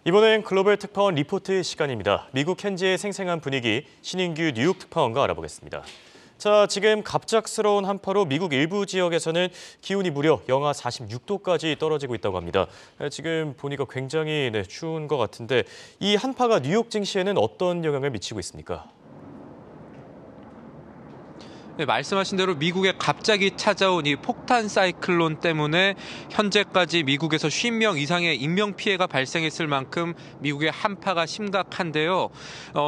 이번엔 글로벌 특파원 리포트 시간입니다. 미국 현지의 생생한 분위기, 신인규 뉴욕 특파원과 알아보겠습니다. 자, 지금 갑작스러운 한파로 미국 일부 지역에서는 기온이 무려 영하 46도까지 떨어지고 있다고 합니다. 지금 보니까 굉장히 추운 것 같은데 이 한파가 뉴욕 증시에는 어떤 영향을 미치고 있습니까? 네, 말씀하신 대로 미국에 갑자기 찾아온 이 폭탄 사이클론 때문에 현재까지 미국에서 50명 이상의 인명피해가 발생했을 만큼 미국의 한파가 심각한데요.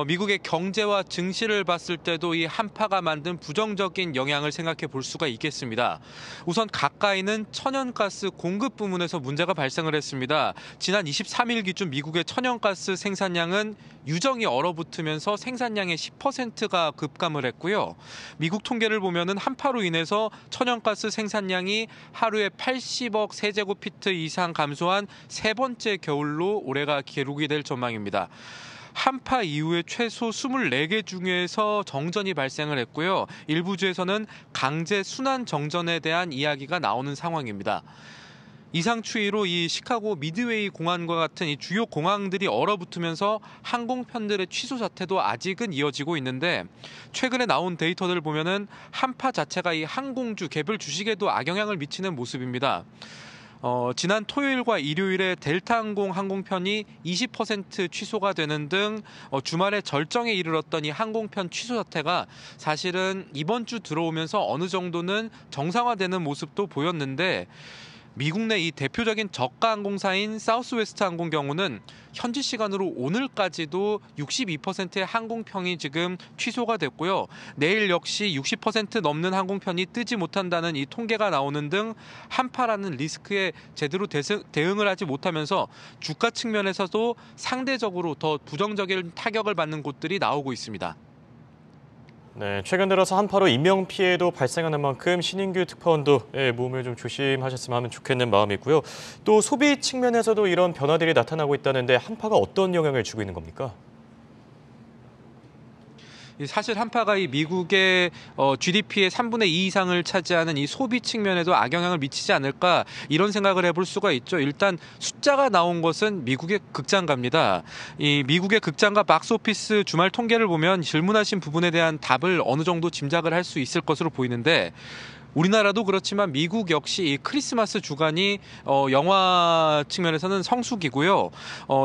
미국의 경제와 증시를 봤을 때도 이 한파가 만든 부정적인 영향을 생각해 볼 수가 있겠습니다. 우선 가까이는 천연가스 공급 부문에서 문제가 발생을 했습니다. 지난 23일 기준 미국의 천연가스 생산량은 유정이 얼어붙으면서 생산량의 10%가 급감을 했고요. 미국 통계를 보면은 한파로 인해서 천연가스 생산량이 하루에 80억 세제곱피트 이상 감소한 세 번째 겨울로 올해가 기록이 될 전망입니다. 한파 이후에 최소 24개 중에서 정전이 발생을 했고요. 일부 주에서는 강제 순환 정전에 대한 이야기가 나오는 상황입니다. 이상 추위로 이 시카고 미드웨이 공항과 같은 이 주요 공항들이 얼어붙으면서 항공편들의 취소 사태도 아직은 이어지고 있는데 최근에 나온 데이터들을 보면은 한파 자체가 이 항공주 개별 주식에도 악영향을 미치는 모습입니다. 지난 토요일과 일요일에 델타항공 항공편이 20% 취소가 되는 등 주말에 절정에 이르렀던 이 항공편 취소 사태가 사실은 이번 주 들어오면서 어느 정도는 정상화되는 모습도 보였는데 미국 내 이 대표적인 저가 항공사인 사우스웨스트 항공 경우는 현지 시간으로 오늘까지도 62%의 항공편이 지금 취소가 됐고요. 내일 역시 60% 넘는 항공편이 뜨지 못한다는 이 통계가 나오는 등 한파라는 리스크에 제대로 대응을 하지 못하면서 주가 측면에서도 상대적으로 더 부정적인 타격을 받는 곳들이 나오고 있습니다. 네, 최근 들어서 한파로 인명피해도 발생하는 만큼 신인규 특파원도 몸을 좀 조심하셨으면 하면 좋겠는 마음이고요. 또 소비 측면에서도 이런 변화들이 나타나고 있다는데 한파가 어떤 영향을 주고 있는 겁니까? 사실 한파가 이 미국의 GDP의 3분의 2 이상을 차지하는 이 소비 측면에도 악영향을 미치지 않을까 이런 생각을 해볼 수가 있죠. 일단 숫자가 나온 것은 미국의 극장가입니다. 이 미국의 극장가 박스오피스 주말 통계를 보면 질문하신 부분에 대한 답을 어느 정도 짐작을 할 수 있을 것으로 보이는데 우리나라도 그렇지만 미국 역시 이 크리스마스 주간이 영화 측면에서는 성수기고요.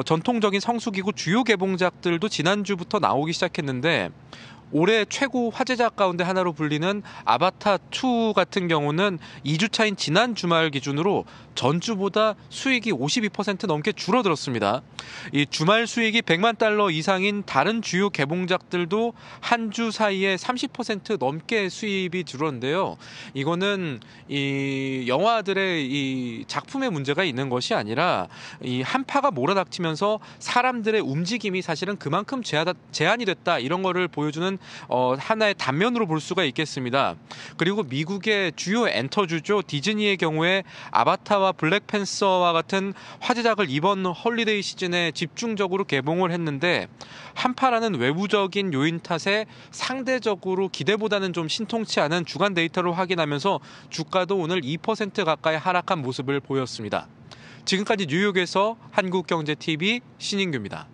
전통적인 성수기고 주요 개봉작들도 지난주부터 나오기 시작했는데 올해 최고 화제작 가운데 하나로 불리는 아바타 2 같은 경우는 2주 차인 지난 주말 기준으로 전주보다 수익이 52% 넘게 줄어들었습니다. 이 주말 수익이 100만 달러 이상인 다른 주요 개봉작들도 한 주 사이에 30% 넘게 수입이 줄었는데요. 이거는 이 영화들의 이 작품의 문제가 있는 것이 아니라 이 한파가 몰아닥치면서 사람들의 움직임이 사실은 그만큼 제한이 됐다 이런 거를 보여주는 하나의 단면으로 볼 수가 있겠습니다. 그리고 미국의 주요 엔터주죠. 디즈니의 경우에 아바타와 블랙팬서와 같은 화제작을 이번 홀리데이 시즌에 집중적으로 개봉을 했는데 한파라는 외부적인 요인 탓에 상대적으로 기대보다는 좀 신통치 않은 주간 데이터를 확인하면서 주가도 오늘 2% 가까이 하락한 모습을 보였습니다. 지금까지 뉴욕에서 한국경제TV 신인규입니다.